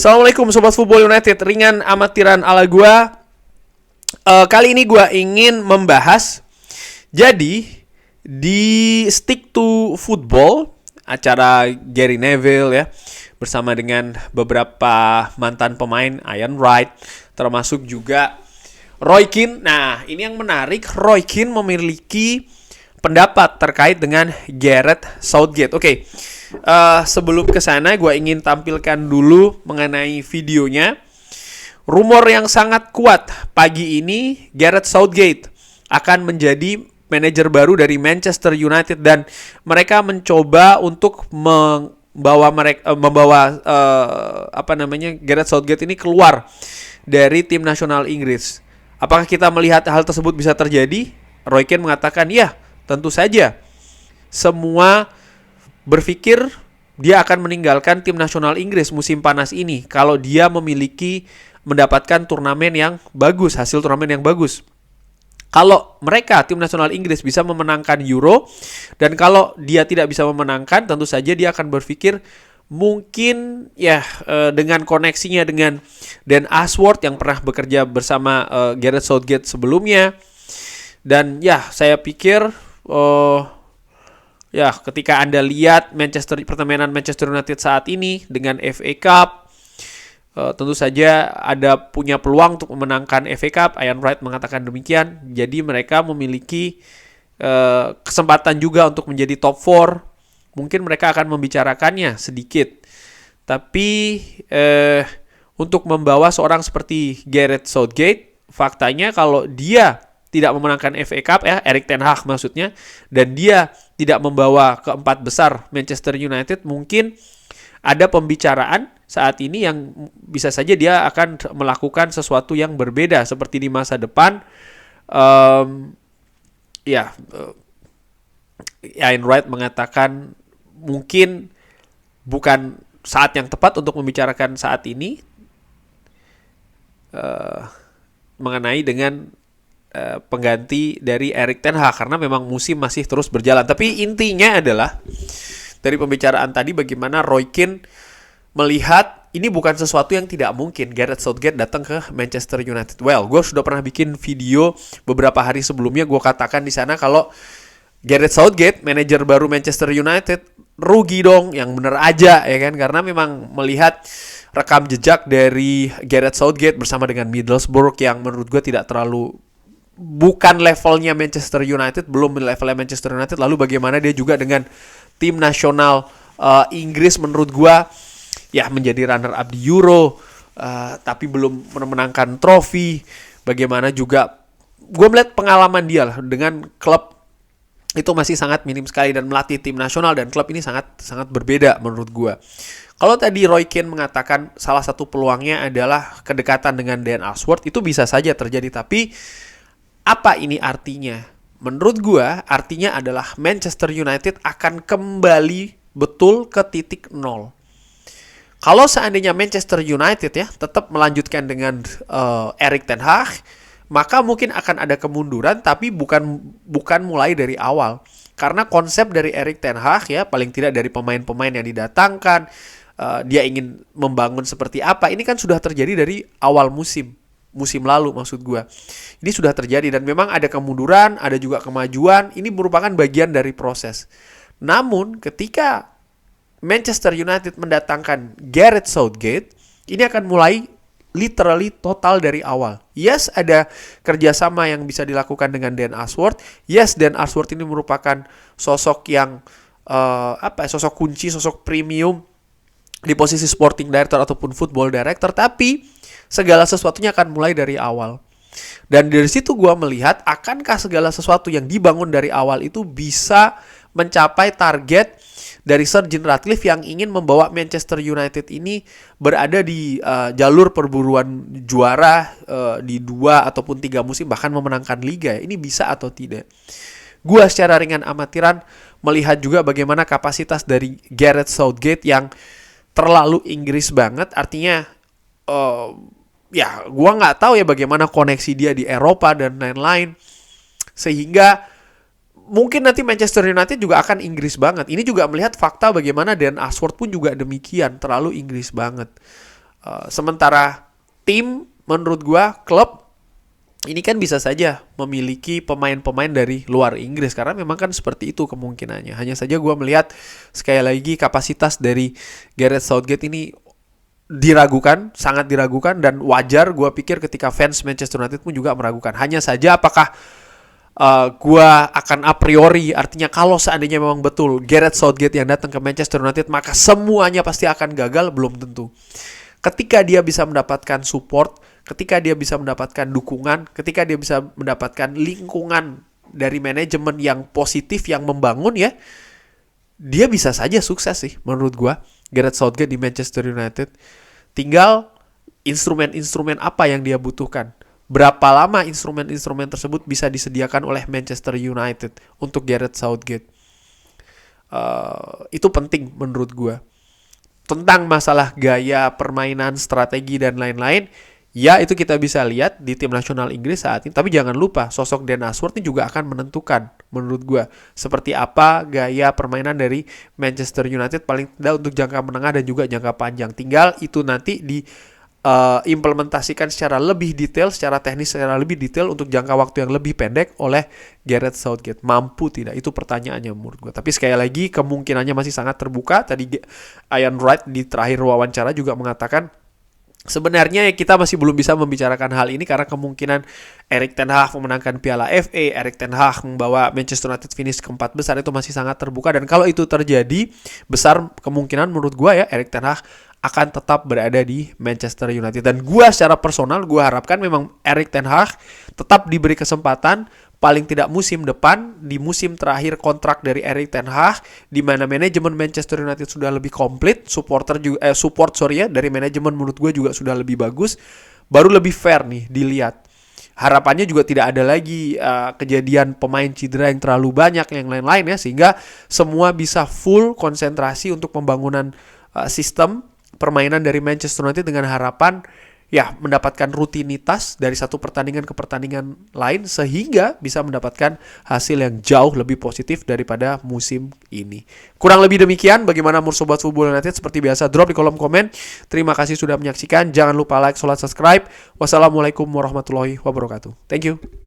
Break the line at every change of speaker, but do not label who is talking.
Assalamualaikum Sobat Football United, ringan amatiran ala gua. Kali ini gua ingin membahas. Jadi di Stick to Football, acara Gary Neville ya, bersama dengan beberapa mantan pemain, Ian Wright, termasuk juga Roy Keane. Nah, ini yang menarik, Roy Keane memiliki pendapat terkait dengan Gareth Southgate. Oke. Sebelum ke sana, gue ingin tampilkan dulu mengenai videonya. Rumor yang sangat kuat pagi ini, Gareth Southgate akan menjadi manajer baru dari Manchester United dan mereka mencoba untuk membawa Gareth Southgate ini keluar dari tim nasional Inggris. Apakah kita melihat hal tersebut bisa terjadi? Roy Keane mengatakan, ya, tentu saja. Semua berpikir dia akan meninggalkan tim nasional Inggris musim panas ini kalau dia mendapatkan turnamen yang bagus, hasil turnamen yang bagus. Kalau mereka, tim nasional Inggris, bisa memenangkan Euro, dan kalau dia tidak bisa memenangkan, tentu saja dia akan berpikir mungkin ya dengan koneksinya dengan Dan Ashworth yang pernah bekerja bersama Gareth Southgate sebelumnya. Dan ya, saya pikir ya, ketika Anda lihat pertandingan Manchester United saat ini dengan FA Cup, tentu saja ada punya peluang untuk memenangkan FA Cup. Ian Wright mengatakan demikian. Jadi mereka memiliki kesempatan juga untuk menjadi top 4. Mungkin mereka akan membicarakannya sedikit. Tapi untuk membawa seorang seperti Gareth Southgate, faktanya kalau dia tidak memenangkan FA Cup, Erik ten Hag maksudnya, dan dia tidak membawa keempat besar Manchester United, mungkin ada pembicaraan saat ini yang bisa saja dia akan melakukan sesuatu yang berbeda seperti di masa depan. Ian Wright mengatakan mungkin bukan saat yang tepat untuk membicarakan saat ini mengenai dengan pengganti dari Erik ten Hag karena memang musim masih terus berjalan. Tapi intinya adalah dari pembicaraan tadi bagaimana Roy Keane melihat ini bukan sesuatu yang tidak mungkin Gareth Southgate datang ke Manchester United. Well, gue sudah pernah bikin video beberapa hari sebelumnya, gue katakan di sana kalau Gareth Southgate, manajer baru Manchester United, rugi dong, yang bener aja ya kan, karena memang melihat rekam jejak dari Gareth Southgate bersama dengan Middlesbrough yang menurut gue bukan levelnya Manchester United, belum levelnya Manchester United. Lalu bagaimana dia juga dengan tim nasional Inggris, menurut gua ya menjadi runner up di Euro, tapi belum memenangkan trofi. Bagaimana juga gua melihat pengalaman dia lah dengan klub itu masih sangat minim sekali, dan melatih tim nasional dan klub ini sangat sangat berbeda menurut gua. Kalau tadi Roy Keane mengatakan salah satu peluangnya adalah kedekatan dengan Dan Ashworth, itu bisa saja terjadi, tapi apa ini artinya? Menurut gua, artinya adalah Manchester United akan kembali betul ke titik nol. Kalau seandainya Manchester United ya tetap melanjutkan dengan Erik ten Hag, maka mungkin akan ada kemunduran, tapi bukan mulai dari awal. Karena konsep dari Erik ten Hag ya, paling tidak dari pemain-pemain yang didatangkan, dia ingin membangun seperti apa, ini kan sudah terjadi dari awal musim lalu maksud gue. Ini sudah terjadi dan memang ada kemunduran, ada juga kemajuan. Ini merupakan bagian dari proses. Namun ketika Manchester United mendatangkan Gareth Southgate, ini akan mulai literally total dari awal. Yes, ada kerjasama yang bisa dilakukan dengan Dan Ashworth. Yes, Dan Ashworth ini merupakan sosok yang sosok kunci, sosok premium di posisi sporting director ataupun football director, tapi segala sesuatunya akan mulai dari awal. Dan dari situ gue melihat, akankah segala sesuatu yang dibangun dari awal itu bisa mencapai target dari Sir Jim Ratcliffe yang ingin membawa Manchester United ini berada di jalur perburuan juara di 2 ataupun 3 musim, bahkan memenangkan liga. Ini bisa atau tidak? Gue secara ringan amatiran melihat juga bagaimana kapasitas dari Gareth Southgate yang terlalu Inggris banget. Artinya ya, gue nggak tahu ya bagaimana koneksi dia di Eropa dan lain-lain, sehingga mungkin nanti Manchester United juga akan Inggris banget. Ini juga melihat fakta bagaimana Dan Ashworth pun juga demikian, terlalu Inggris banget. Sementara tim, menurut gua, klub ini kan bisa saja memiliki pemain-pemain dari luar Inggris karena memang kan seperti itu kemungkinannya. Hanya saja gua melihat sekali lagi kapasitas dari Gareth Southgate ini diragukan, sangat diragukan, dan wajar gua pikir ketika fans Manchester United pun juga meragukan. Hanya saja apakah gua akan a priori, artinya kalau seandainya memang betul Gareth Southgate yang datang ke Manchester United maka semuanya pasti akan gagal, belum tentu. Ketika dia bisa mendapatkan support, ketika dia bisa mendapatkan dukungan, ketika dia bisa mendapatkan lingkungan dari manajemen yang positif, yang membangun ya, dia bisa saja sukses sih menurut gua, Gareth Southgate di Manchester United. Tinggal instrumen-instrumen apa yang dia butuhkan. Berapa lama instrumen-instrumen tersebut bisa disediakan oleh Manchester United untuk Gareth Southgate. Itu penting menurut gua. Tentang masalah gaya permainan, strategi, dan lain-lain, ya itu kita bisa lihat di tim nasional Inggris saat ini. Tapi jangan lupa, sosok Dan Ashworth ini juga akan menentukan, menurut gue, seperti apa gaya permainan dari Manchester United paling tidak untuk jangka menengah dan juga jangka panjang. Tinggal itu nanti implementasikan secara lebih detail, secara teknis, secara lebih detail untuk jangka waktu yang lebih pendek oleh Gareth Southgate. Mampu tidak? Itu pertanyaannya menurut gue. Tapi sekali lagi kemungkinannya masih sangat terbuka. Tadi Ian Wright di terakhir wawancara juga mengatakan sebenarnya kita masih belum bisa membicarakan hal ini karena kemungkinan Erik ten Hag memenangkan Piala FA, Erik ten Hag membawa Manchester United finish keempat besar itu masih sangat terbuka, dan kalau itu terjadi, besar kemungkinan menurut gue ya Erik ten Hag akan tetap berada di Manchester United. Dan gue secara personal, gue harapkan memang Erik ten Hag tetap diberi kesempatan, paling tidak musim depan, di musim terakhir kontrak dari Erik ten Hag, di mana manajemen Manchester United sudah lebih komplit, support dari manajemen menurut gue juga sudah lebih bagus, baru lebih fair nih dilihat. Harapannya juga tidak ada lagi kejadian pemain cedera yang terlalu banyak, yang lain-lain ya, sehingga semua bisa full konsentrasi untuk pembangunan sistem permainan dari Manchester United dengan harapan ya mendapatkan rutinitas dari satu pertandingan ke pertandingan lain sehingga bisa mendapatkan hasil yang jauh lebih positif daripada musim ini. Kurang lebih demikian. Bagaimana menurut Sobat Football United? Seperti biasa drop di kolom komen. Terima kasih sudah menyaksikan. Jangan lupa like, subscribe. Wassalamualaikum warahmatullahi wabarakatuh. Thank you.